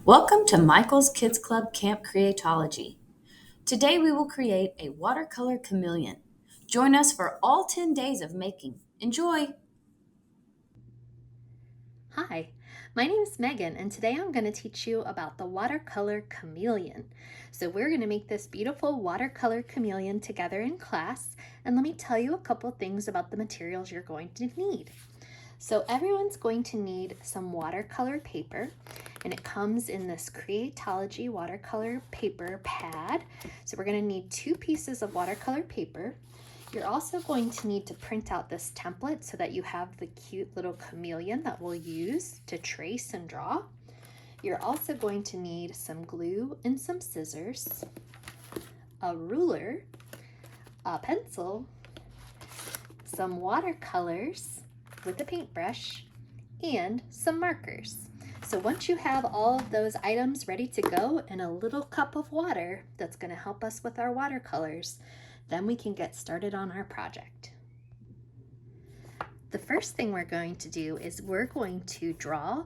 Welcome to Michael's Kids Club Camp Creatology. Today we will create a watercolor chameleon. Join us for all 10 days of making. Enjoy! Hi, my name is Megan, and today I'm going to teach you about the watercolor chameleon. So we're going to make this beautiful watercolor chameleon together in class, and let me tell you a couple things about the materials you're going to need. So everyone's going to need some watercolor paper, and it comes in this Creatology watercolor paper pad. So we're going to need 2 pieces of watercolor paper. You're also going to need to print out this template so that you have the cute little chameleon that we'll use to trace and draw. You're also going to need some glue and some scissors, a ruler, a pencil, some watercolors with a paintbrush, and some markers. So once you have all of those items ready to go and a little cup of water that's going to help us with our watercolors, then we can get started on our project. The first thing we're going to do is we're going to draw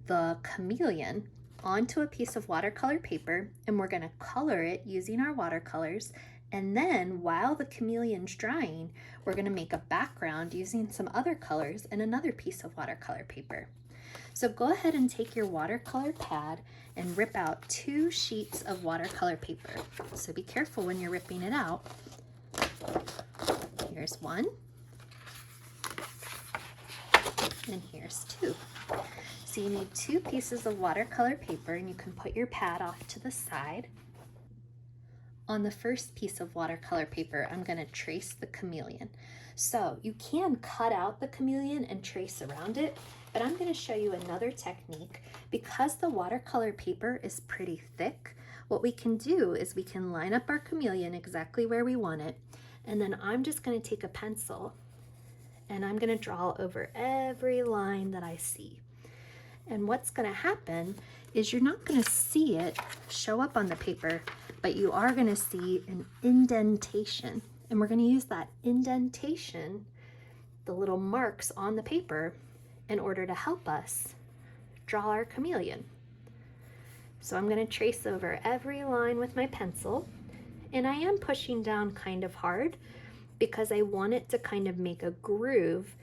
the chameleon onto a piece of watercolor paper, and we're going to color it using our watercolors. And then while the chameleon's drying, we're going to make a background using some other colors and another piece of watercolor paper. So go ahead and take your watercolor pad and rip out 2 sheets of watercolor paper. So be careful when you're ripping it out. Here's 1, and here's 2. So you need 2 pieces of watercolor paper, and you can put your pad off to the side. On the first piece of watercolor paper, I'm going to trace the chameleon. So you can cut out the chameleon and trace around it, but I'm going to show you another technique. Because the watercolor paper is pretty thick, what we can do is we can line up our chameleon exactly where we want it, and then I'm just going to take a pencil and I'm going to draw over every line that I see. And what's going to happen is you're not going to see it show up on the paper, but you are going to see an indentation. And we're going to use that indentation, the little marks on the paper, in order to help us draw our chameleon. So I'm going to trace over every line with my pencil, and I am pushing down kind of hard because I want it to kind of make a groove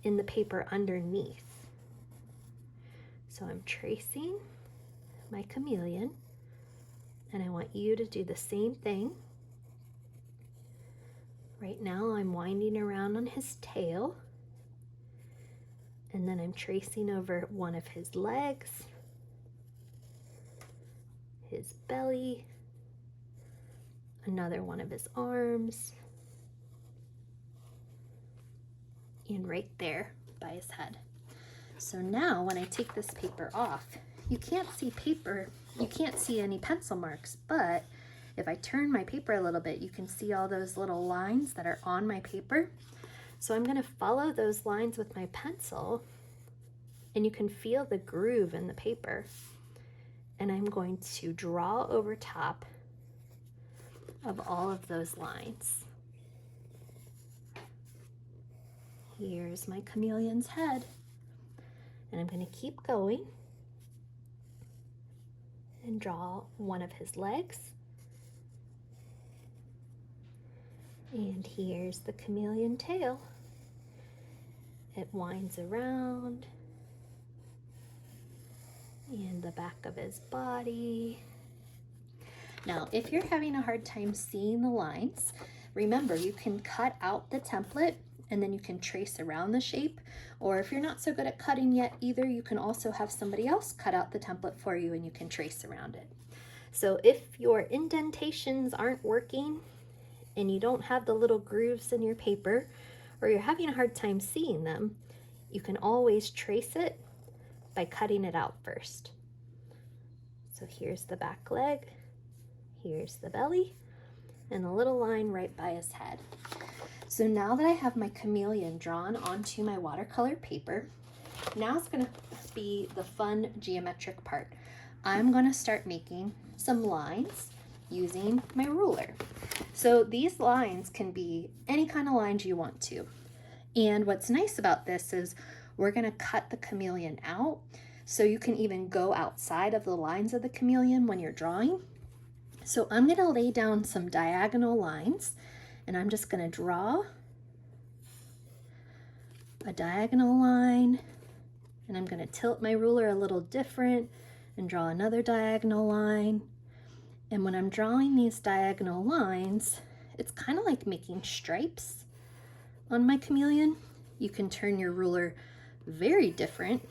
in the paper underneath. So I'm tracing my chameleon, and I want you to do the same thing. Right now I'm winding around on his tail, and then I'm tracing over one of his legs, his belly, another one of his arms, and right there by his head. So now when I take this paper off, you can't see paper, you can't see any pencil marks, but if I turn my paper a little bit, you can see all those little lines that are on my paper. So I'm going to follow those lines with my pencil, and you can feel the groove in the paper. And I'm going to draw over top of all of those lines. Here's my chameleon's head. And I'm going to keep going and draw one of his legs. And here's the chameleon tail. It winds around, and the back of his body. Now, if you're having a hard time seeing the lines, remember you can cut out the template and then you can trace around the shape. Or if you're not so good at cutting yet either, you can also have somebody else cut out the template for you and you can trace around it. So if your indentations aren't working and you don't have the little grooves in your paper, or you're having a hard time seeing them, you can always trace it by cutting it out first. So here's the back leg, here's the belly, and a little line right by his head. So now that I have my chameleon drawn onto my watercolor paper, now it's going to be the fun geometric part. I'm going to start making some lines using my ruler. So these lines can be any kind of lines you want to. And what's nice about this is we're going to cut the chameleon out. So you can even go outside of the lines of the chameleon when you're drawing. So I'm going to lay down some diagonal lines, and I'm just going to draw a diagonal line, and I'm going to tilt my ruler a little different and draw another diagonal line. And when I'm drawing these diagonal lines, it's kind of like making stripes on my chameleon. You can turn your ruler very different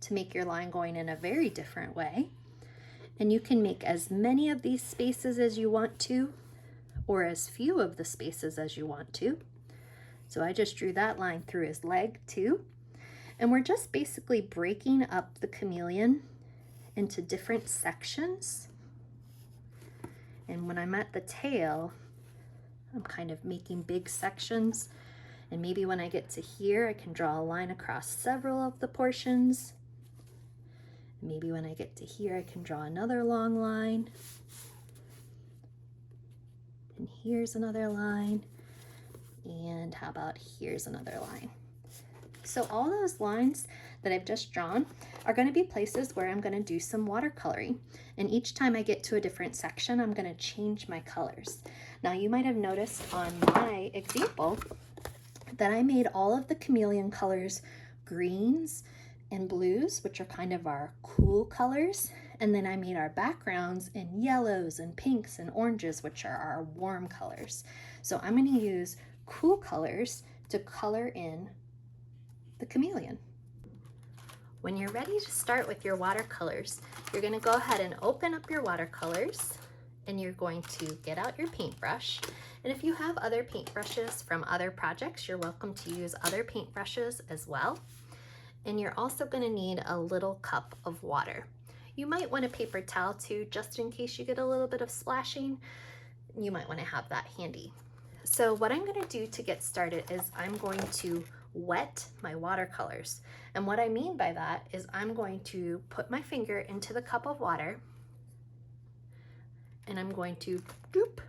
to make your line going in a very different way. And you can make as many of these spaces as you want to, or as few of the spaces as you want to. So I just drew that line through his leg too. And we're just basically breaking up the chameleon into different sections. And when I'm at the tail, I'm kind of making big sections. And maybe when I get to here, I can draw a line across several of the portions. Maybe when I get to here, I can draw another long line. And here's another line. And how about here's another line? So all those lines that I've just drawn are going to be places where I'm going to do some watercoloring. And each time I get to a different section, I'm going to change my colors. Now you might have noticed on my example that I made all of the chameleon colors greens and blues, which are kind of our cool colors. And then I made our backgrounds in yellows and pinks and oranges, which are our warm colors. So I'm going to use cool colors to color in the chameleon. When you're ready to start with your watercolors, you're going to go ahead and open up your watercolors, and you're going to get out your paintbrush. And if you have other paintbrushes from other projects, you're welcome to use other paintbrushes as well. And you're also going to need a little cup of water. You might want a paper towel too, just in case you get a little bit of splashing. You might want to have that handy. So what I'm going to do to get started is I'm going to wet my watercolors. And what I mean by that is I'm going to put my finger into the cup of water, and I'm going to doop,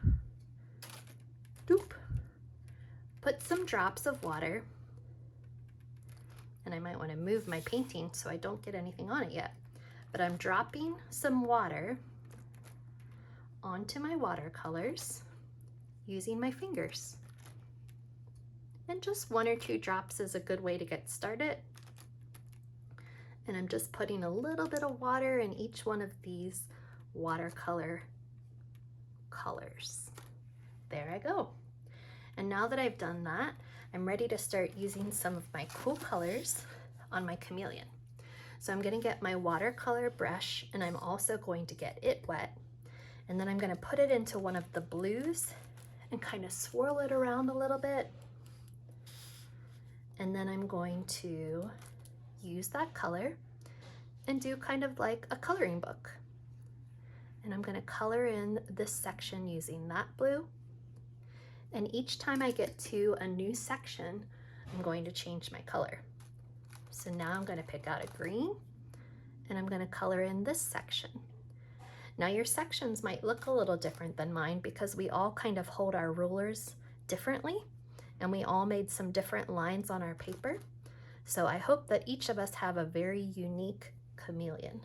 doop, put some drops of water, and I might want to move my painting so I don't get anything on it yet, but I'm dropping some water onto my watercolors using my fingers. And just 1 or 2 drops is a good way to get started. And I'm just putting a little bit of water in each one of these watercolor colors. There I go. And now that I've done that, I'm ready to start using some of my cool colors on my chameleon. So I'm going to get my watercolor brush, and I'm also going to get it wet. And then I'm going to put it into one of the blues and kind of swirl it around a little bit. And then I'm going to use that color and do kind of like a coloring book. And I'm going to color in this section using that blue. And each time I get to a new section, I'm going to change my color. So now I'm going to pick out a green, and I'm going to color in this section. Now your sections might look a little different than mine because we all kind of hold our rulers differently, and we all made some different lines on our paper. So I hope that each of us have a very unique chameleon.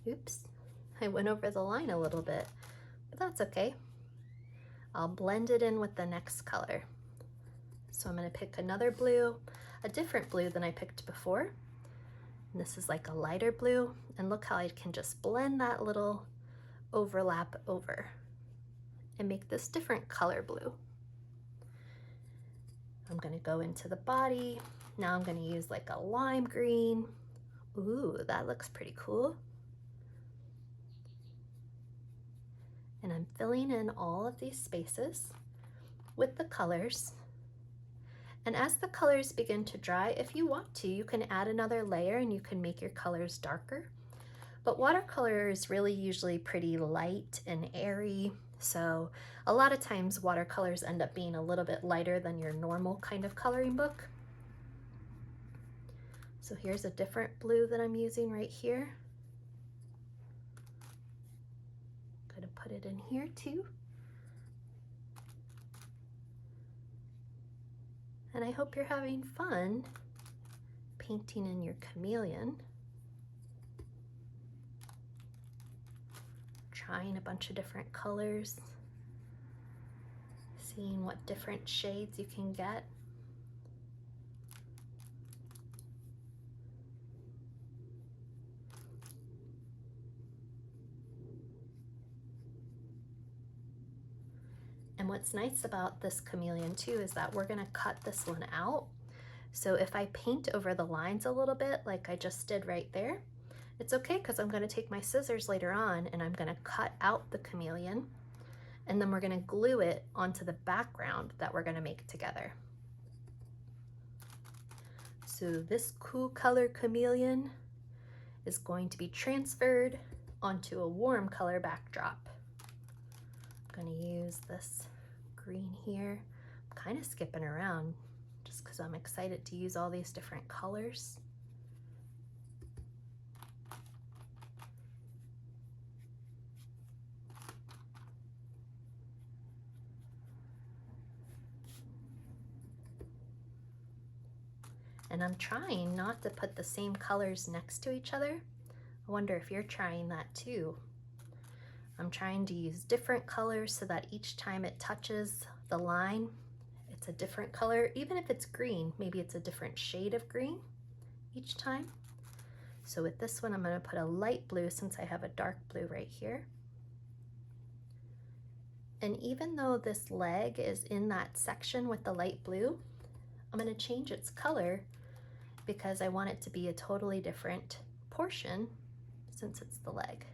Oops, I went over the line a little bit, but that's okay. I'll blend it in with the next color. So I'm going to pick another blue, a different blue than I picked before. And this is like a lighter blue, and look how I can just blend that little overlap over and make this different color blue. I'm going to go into the body. Now I'm going to use like a lime green. Ooh, that looks pretty cool. And I'm filling in all of these spaces with the colors. And as the colors begin to dry, if you want to, you can add another layer and you can make your colors darker. But watercolor is really usually pretty light and airy, so a lot of times watercolors end up being a little bit lighter than your normal kind of coloring book. So here's a different blue that I'm using right here. I'm gonna put it in here too. And I hope you're having fun painting in your chameleon, trying a bunch of different colors, seeing what different shades you can get. And what's nice about this chameleon too is that we're gonna cut this one out. So if I paint over the lines a little bit, like I just did right there, it's okay because I'm gonna take my scissors later on and I'm gonna cut out the chameleon, and then we're gonna glue it onto the background that we're gonna make together. So this cool color chameleon is going to be transferred onto a warm color backdrop. I'm gonna use this green here. I'm kind of skipping around just because I'm excited to use all these different colors. And I'm trying not to put the same colors next to each other. I wonder if you're trying that too. I'm trying to use different colors so that each time it touches the line, it's a different color. Even if it's green, maybe it's a different shade of green each time. So with this one, I'm going to put a light blue since I have a dark blue right here. And even though this leg is in that section with the light blue, I'm going to change its color because I want it to be a totally different portion since it's the leg.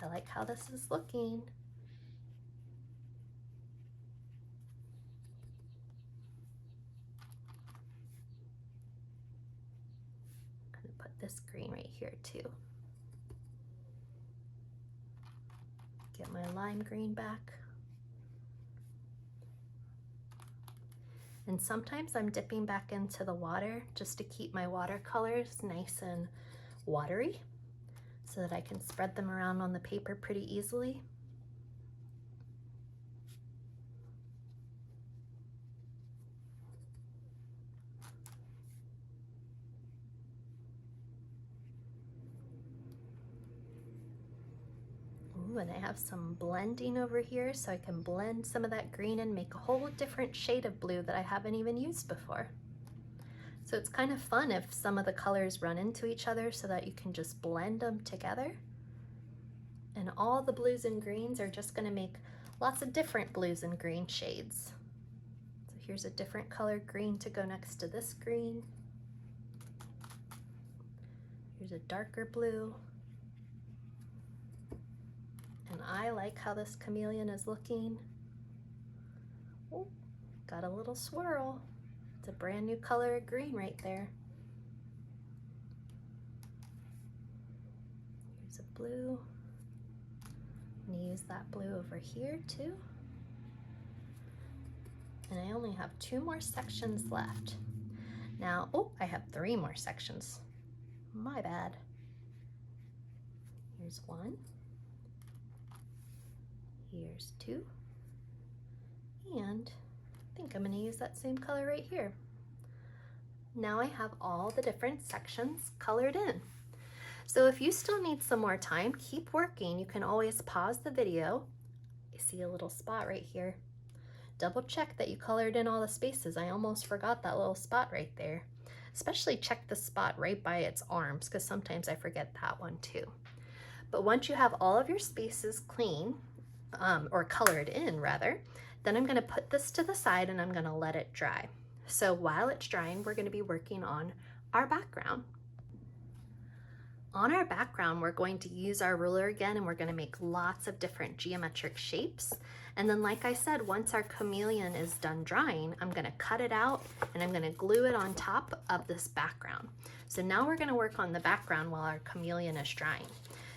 I like how this is looking. I'm going to put this green right here too. Get my lime green back. And sometimes I'm dipping back into the water just to keep my watercolors nice and watery so that I can spread them around on the paper pretty easily. Ooh, and I have some blending over here so I can blend some of that green and make a whole different shade of blue that I haven't even used before. So it's kind of fun if some of the colors run into each other so that you can just blend them together. And all the blues and greens are just going to make lots of different blues and green shades. So here's a different color green to go next to this green. Here's a darker blue. And I like how this chameleon is looking. Oh, got a little swirl. It's a brand new color of green right there. Here's a blue. I'm gonna use that blue over here too. And I only have 2 more sections left. Now, oh, I have 3 more sections. My bad. Here's 1. Here's 2. And I think I'm going to use that same color right here. Now I have all the different sections colored in. So if you still need some more time, keep working. You can always pause the video. I see a little spot right here. Double check that you colored in all the spaces. I almost forgot that little spot right there. Especially check the spot right by its arms because sometimes I forget that one too. But once you have all of your spaces clean, or colored in rather, then I'm going to put this to the side and I'm going to let it dry. So while it's drying, we're going to be working on our background. On our background, we're going to use our ruler again and we're going to make lots of different geometric shapes. And then like I said, once our chameleon is done drying, I'm going to cut it out and I'm going to glue it on top of this background. So now we're going to work on the background while our chameleon is drying.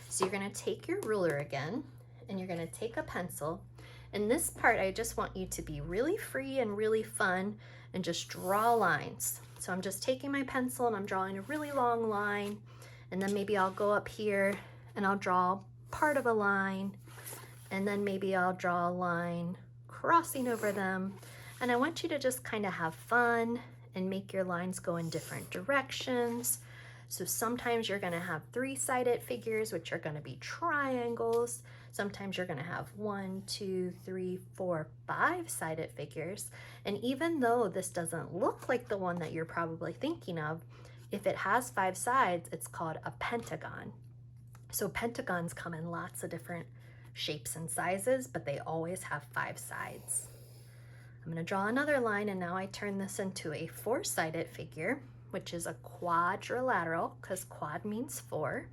So you're going to take your ruler again and you're going to take a pencil. In this part, I just want you to be really free and really fun and just draw lines. So I'm just taking my pencil and I'm drawing a really long line, and then maybe I'll go up here and I'll draw part of a line, and then maybe I'll draw a line crossing over them. And I want you to just kind of have fun and make your lines go in different directions. So sometimes you're gonna have 3-sided figures, which are gonna be triangles. Sometimes you're gonna have 1, 2, 3, 4, 5-sided figures. And even though this doesn't look like the one that you're probably thinking of, if it has 5 sides, it's called a pentagon. So pentagons come in lots of different shapes and sizes, but they always have 5 sides. I'm going to draw another line, and now I turn this into a 4-sided figure, which is a quadrilateral because quad means 4.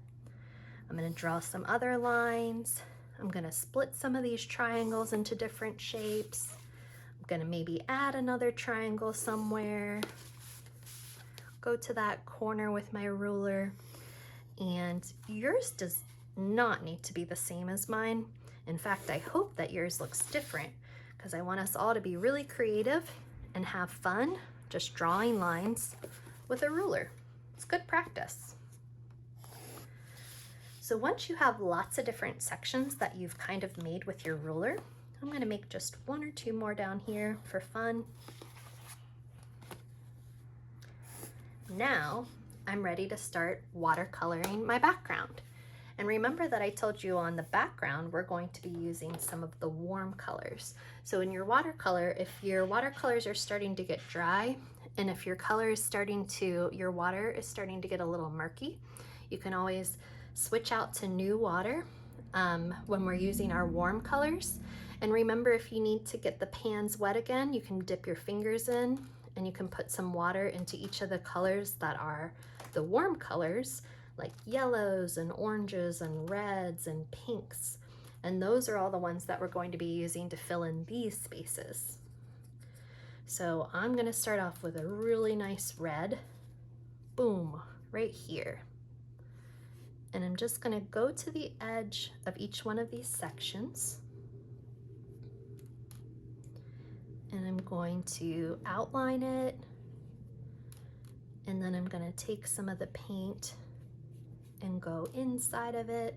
I'm going to draw some other lines. I'm going to split some of these triangles into different shapes. I'm going to maybe add another triangle somewhere. Go to that corner with my ruler. And yours does not need to be the same as mine. In fact, I hope that yours looks different because I want us all to be really creative and have fun just drawing lines with a ruler. It's good practice. So once you have lots of different sections that you've kind of made with your ruler, I'm going to make just 1 or 2 more down here for fun. Now I'm ready to start watercoloring my background. And remember that I told you on the background, we're going to be using some of the warm colors. So in your watercolor, if your watercolors are starting to get dry, and if your color is your water is starting to get a little murky, you can always switch out to new water when we're using our warm colors. And remember, if you need to get the pans wet again, you can dip your fingers in and you can put some water into each of the colors that are the warm colors, like yellows and oranges and reds and pinks. And those are all the ones that we're going to be using to fill in these spaces. So I'm going to start off with a really nice red, boom, right here. And I'm just going to go to the edge of each one of these sections. And I'm going to outline it. And then I'm going to take some of the paint and go inside of it.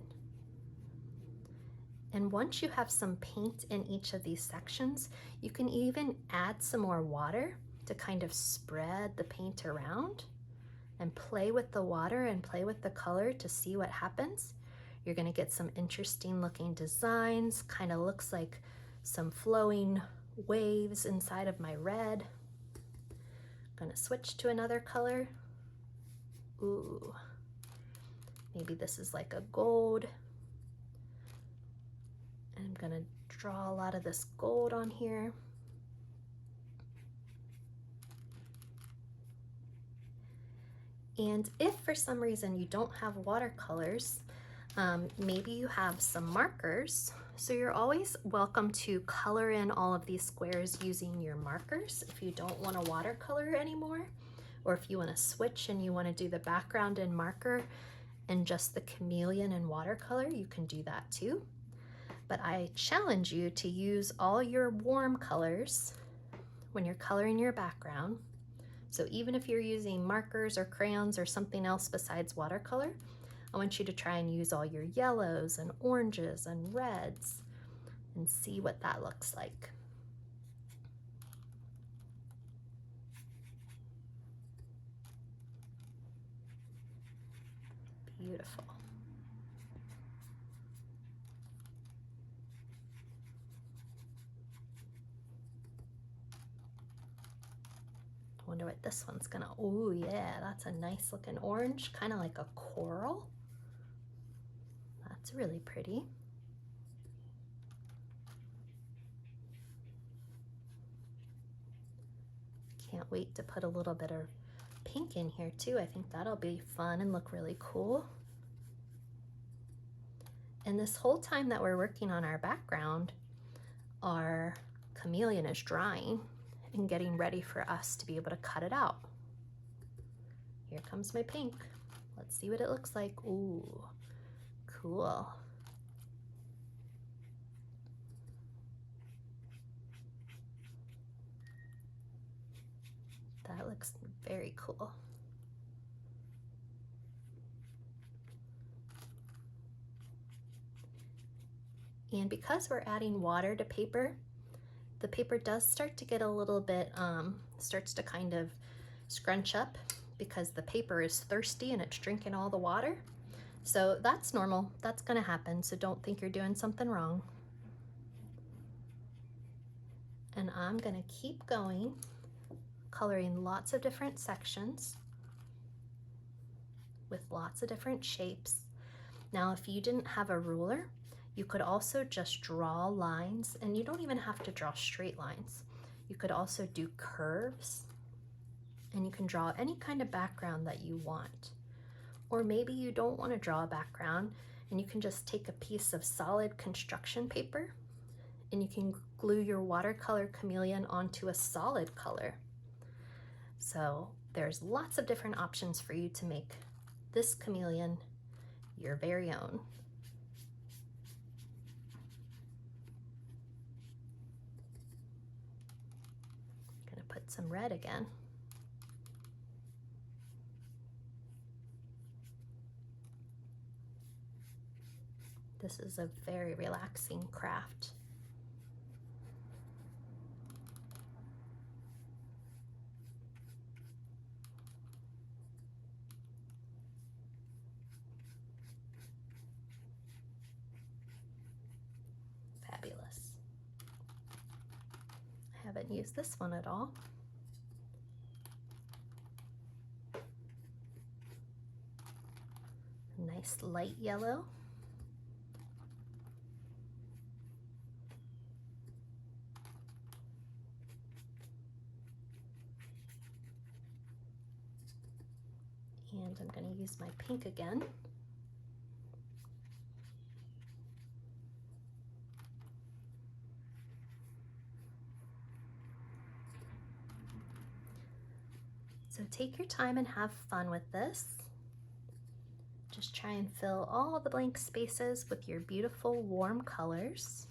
And once you have some paint in each of these sections, you can even add some more water to kind of spread the paint around and play with the water and play with the color to see what happens. You're going to get some interesting looking designs, kind of looks like some flowing waves inside of my red. I'm going to switch to another color. Ooh, maybe this is like a gold. And I'm going to draw a lot of this gold on here. And if for some reason you don't have watercolors, maybe you have some markers. So you're always welcome to color in all of these squares using your markers if you don't want to watercolor anymore, or if you want to switch and you want to do the background in marker and just the Chameleon in watercolor, you can do that too. But I challenge you to use all your warm colors when you're coloring your background. So even if you're using markers or crayons or something else besides watercolor, I want you to try and use all your yellows and oranges and reds and see what that looks like. Beautiful. I wonder what this one's gonna, oh yeah, that's a nice looking orange, kind of like a coral. That's really pretty. Can't wait to put a little bit of pink in here too. I think that'll be fun and look really cool. And this whole time that we're working on our background, our Chameleon is drying and getting ready for us to be able to cut it out. Here comes my pink. Let's see what it looks like. Ooh, cool. That looks very cool. And because we're adding water to paper, the paper does start to get a little bit, starts to kind of scrunch up because the paper is thirsty and it's drinking all the water. So that's normal, that's gonna happen, so don't think you're doing something wrong. And I'm gonna keep going, coloring lots of different sections with lots of different shapes. Now, if you didn't have a ruler, you could also just draw lines, and you don't even have to draw straight lines. You could also do curves, and you can draw any kind of background that you want. Or maybe you don't want to draw a background, and you can just take a piece of solid construction paper, and you can glue your watercolor chameleon onto a solid color. So there's lots of different options for you to make this chameleon your very own. I'm gonna put some red again. This is a very relaxing craft. Fabulous. I haven't used this one at all. Nice light yellow. And I'm going to use my pink again. So take your time and have fun with this. Just try and fill all the blank spaces with your beautiful warm colors.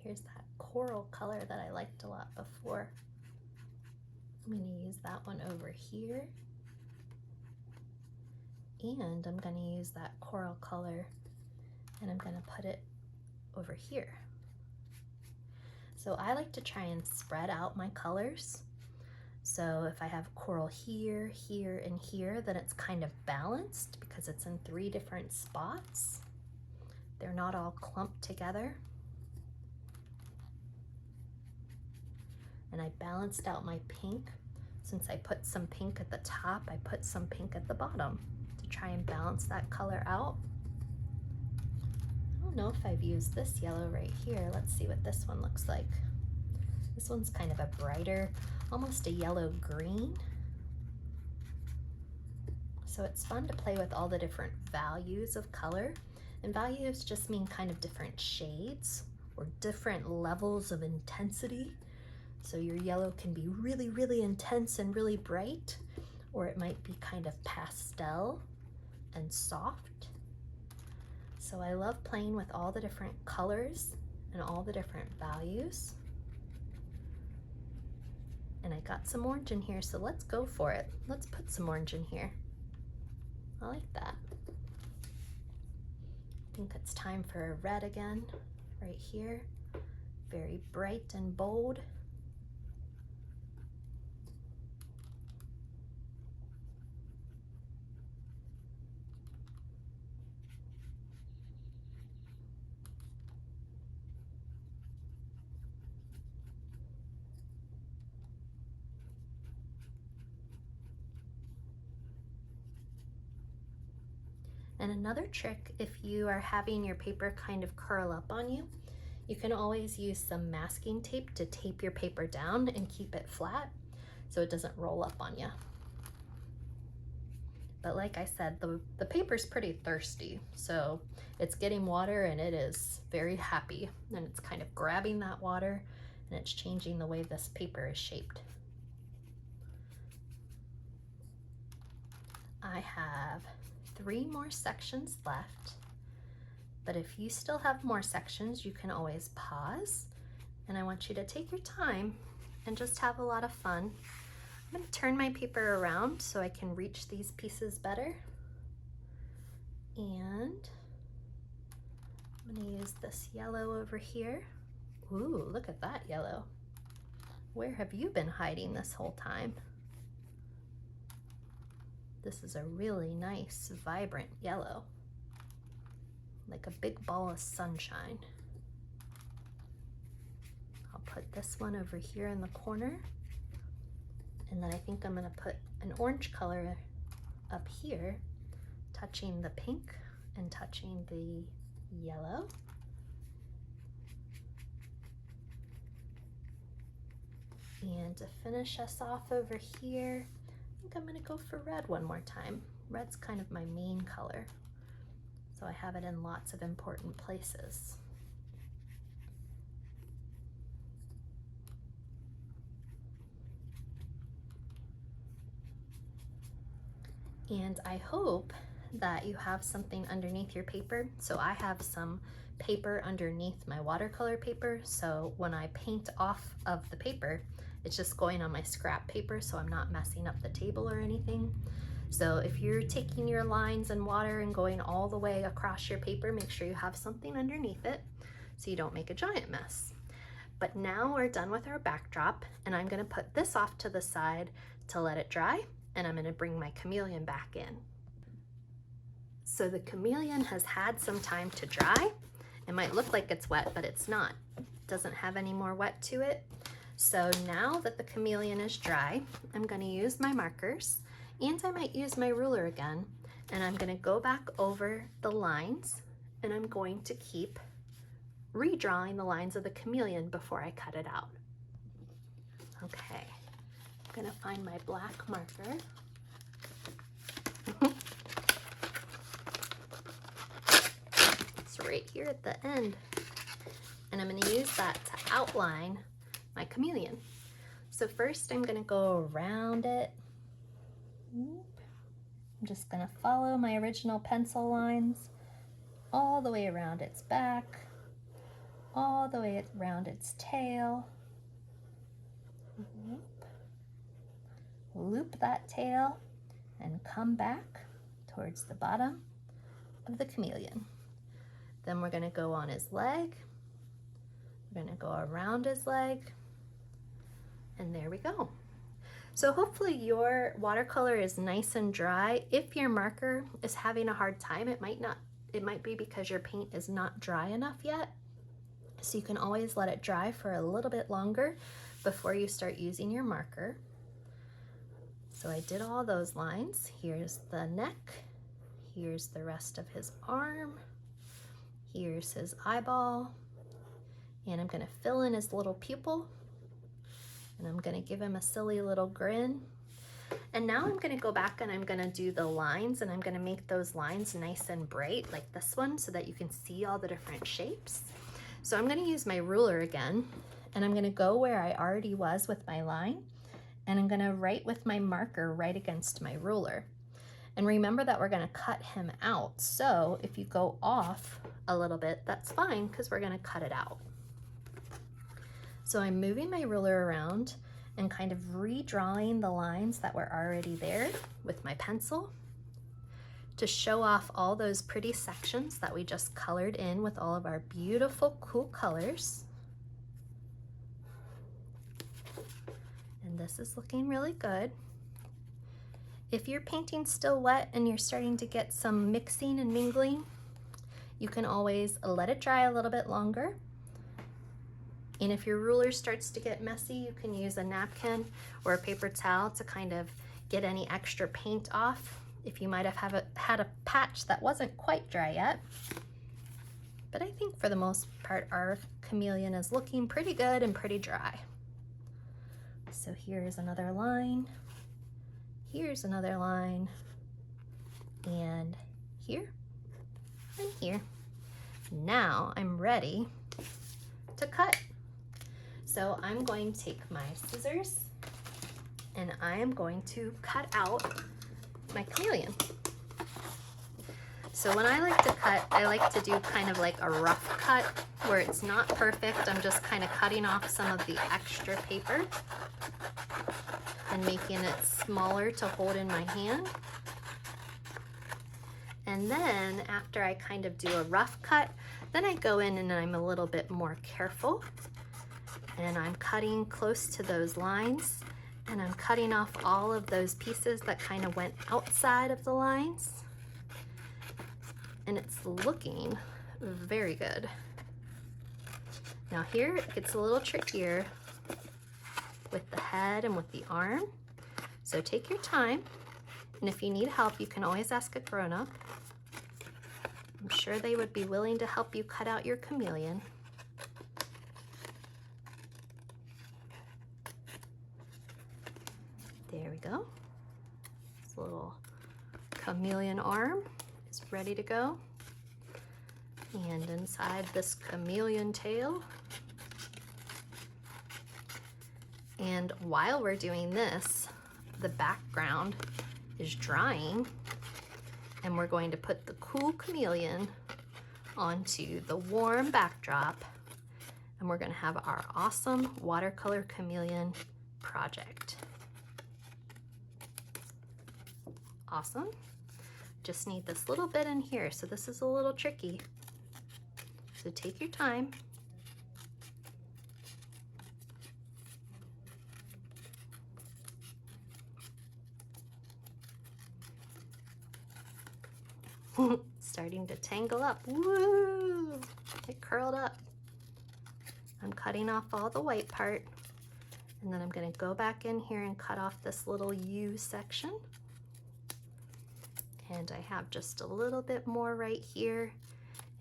Here's that coral color that I liked a lot before. I'm going to use that one over here. And I'm going to use that coral color and I'm going to put it over here. So I like to try and spread out my colors. So if I have coral here, here, and here, then it's kind of balanced because it's in 3 different spots. They're not all clumped together. And I balanced out my pink. Since I put some pink at the top, I put some pink at the bottom to try and balance that color out. I don't know if I've used this yellow right here. Let's see what this one looks like. This one's kind of a brighter, almost a yellow green. So it's fun to play with all the different values of color. And values just mean kind of different shades or different levels of intensity. So your yellow can be really, really intense and really bright, or it might be kind of pastel and soft. So I love playing with all the different colors and all the different values. And I got some orange in here, so let's go for it. Let's put some orange in here. I like that. I think it's time for a red again, right here. Very bright and bold. And another trick, if you are having your paper kind of curl up on you, you can always use some masking tape to tape your paper down and keep it flat so it doesn't roll up on you. But like I said, the paper's pretty thirsty, so it's getting water and it is very happy. And it's kind of grabbing that water and it's changing the way this paper is shaped. I have 3 more sections left, but if you still have more sections, you can always pause, and I want you to take your time and just have a lot of fun. I'm going to turn my paper around so I can reach these pieces better, and I'm going to use this yellow over here. Ooh, look at that yellow. Where have you been hiding this whole time? This is a really nice, vibrant yellow, like a big ball of sunshine. I'll put this one over here in the corner, and then I think I'm going to put an orange color up here, touching the pink and touching the yellow. And to finish us off over here, I think I'm going to go for red one more time. Red's kind of my main color, so I have it in lots of important places. And I hope that you have something underneath your paper. So I have some paper underneath my watercolor paper, so when I paint off of the paper, it's just going on my scrap paper, so I'm not messing up the table or anything. So if you're taking your lines and water and going all the way across your paper, make sure you have something underneath it so you don't make a giant mess. But now we're done with our backdrop, and I'm going to put this off to the side to let it dry, and I'm going to bring my Chameleon back in. So the Chameleon has had some time to dry. It might look like it's wet, but it's not. It doesn't have any more wet to it. So now that the Chameleon is dry, I'm going to use my markers, and I might use my ruler again, and I'm going to go back over the lines, and I'm going to keep redrawing the lines of the Chameleon before I cut it out. Okay, I'm going to find my black marker. It's right here at the end, and I'm going to use that to outline my Chameleon. So first I'm going to go around it. I'm just going to follow my original pencil lines all the way around its back, all the way around its tail. Loop that tail and come back towards the bottom of the Chameleon. Then we're going to go on his leg. We're going to go around his leg. And there we go. So hopefully your watercolor is nice and dry. If your marker is having a hard time, it might be because your paint is not dry enough yet. So you can always let it dry for a little bit longer before you start using your marker. So I did all those lines. Here's the neck. Here's the rest of his arm. Here's his eyeball. And I'm going to fill in his little pupil. And I'm going to give him a silly little grin. And now I'm going to go back and I'm going to do the lines, and I'm going to make those lines nice and bright like this one so that you can see all the different shapes. So I'm going to use my ruler again, and I'm going to go where I already was with my line, and I'm going to write with my marker right against my ruler. And remember that we're going to cut him out. So if you go off a little bit, that's fine because we're going to cut it out. So I'm moving my ruler around and kind of redrawing the lines that were already there with my pencil to show off all those pretty sections that we just colored in with all of our beautiful, cool colors. And this is looking really good. If your painting's still wet and you're starting to get some mixing and mingling, you can always let it dry a little bit longer. And if your ruler starts to get messy, you can use a napkin or a paper towel to kind of get any extra paint off if you might have had a patch that wasn't quite dry yet. But I think for the most part, our Chameleon is looking pretty good and pretty dry. So here's another line. Here's another line. And here and here. Now I'm ready to cut. So I'm going to take my scissors and I am going to cut out my chameleon. So when I like to cut, I like to do kind of like a rough cut where it's not perfect. I'm just kind of cutting off some of the extra paper and making it smaller to hold in my hand. And then after I kind of do a rough cut, then I go in and I'm a little bit more careful. And I'm cutting close to those lines, and I'm cutting off all of those pieces that kind of went outside of the lines. And it's looking very good. Now here it gets a little trickier with the head and with the arm. So take your time, and if you need help, you can always ask a grown-up. I'm sure they would be willing to help you cut out your chameleon. There we go. This little chameleon arm is ready to go. And inside this chameleon tail. And while we're doing this, the background is drying, and we're going to put the cool chameleon onto the warm backdrop, and we're going to have our awesome watercolor chameleon project. Awesome. Just need this little bit in here, so this is a little tricky. So take your time. Starting to tangle up. Woo! It curled up. I'm cutting off all the white part, and then I'm going to go back in here and cut off this little U section. And I have just a little bit more right here,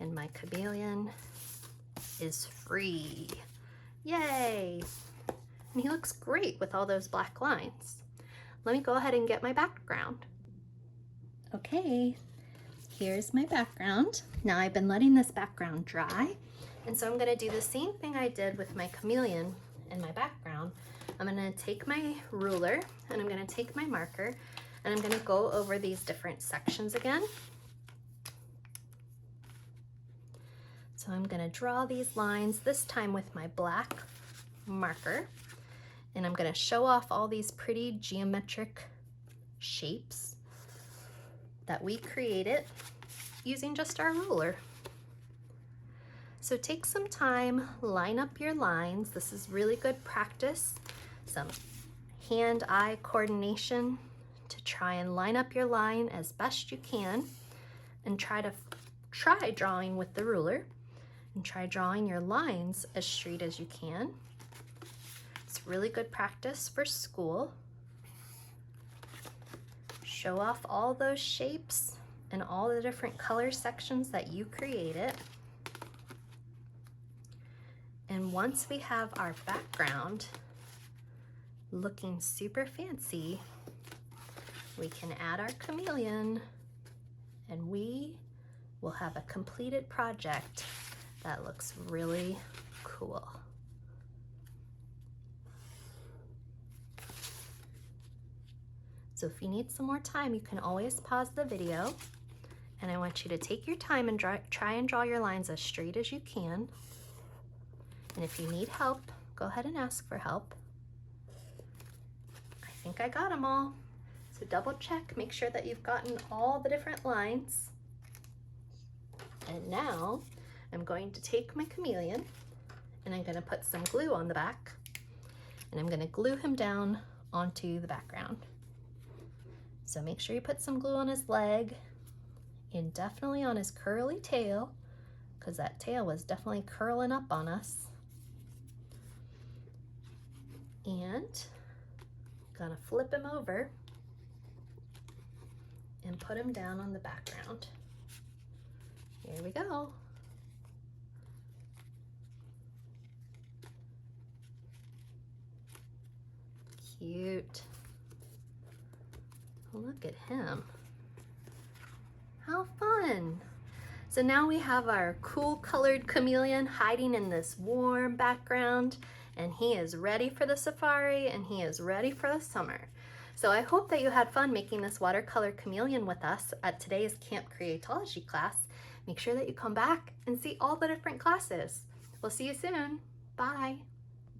and my chameleon is free. Yay! And he looks great with all those black lines. Let me go ahead and get my background. Okay, here's my background. Now I've been letting this background dry, and so I'm going to do the same thing I did with my chameleon and my background. I'm going to take my ruler, and I'm going to take my marker, and I'm going to go over these different sections again. So I'm going to draw these lines, this time with my black marker, and I'm going to show off all these pretty geometric shapes that we created using just our ruler. So take some time, line up your lines. This is really good practice. Some hand-eye coordination to try and line up your line as best you can, and try drawing with the ruler, and try drawing your lines as straight as you can. It's really good practice for school. Show off all those shapes and all the different color sections that you created. And once we have our background looking super fancy, we can add our chameleon, and we will have a completed project that looks really cool. So if you need some more time, you can always pause the video, and I want you to take your time and try and draw your lines as straight as you can. And if you need help, go ahead and ask for help. I think I got them all. So double check, make sure that you've gotten all the different lines. And now I'm going to take my chameleon, and I'm going to put some glue on the back, and I'm going to glue him down onto the background. So make sure you put some glue on his leg, and definitely on his curly tail, because that tail was definitely curling up on us. And gonna flip him over and put him down on the background. Here we go. Cute. Look at him. How fun. So now we have our cool colored chameleon hiding in this warm background, and he is ready for the safari, and he is ready for the summer. So I hope that you had fun making this watercolor chameleon with us at today's Camp Creatology class. Make sure that you come back and see all the different classes. We'll see you soon. Bye.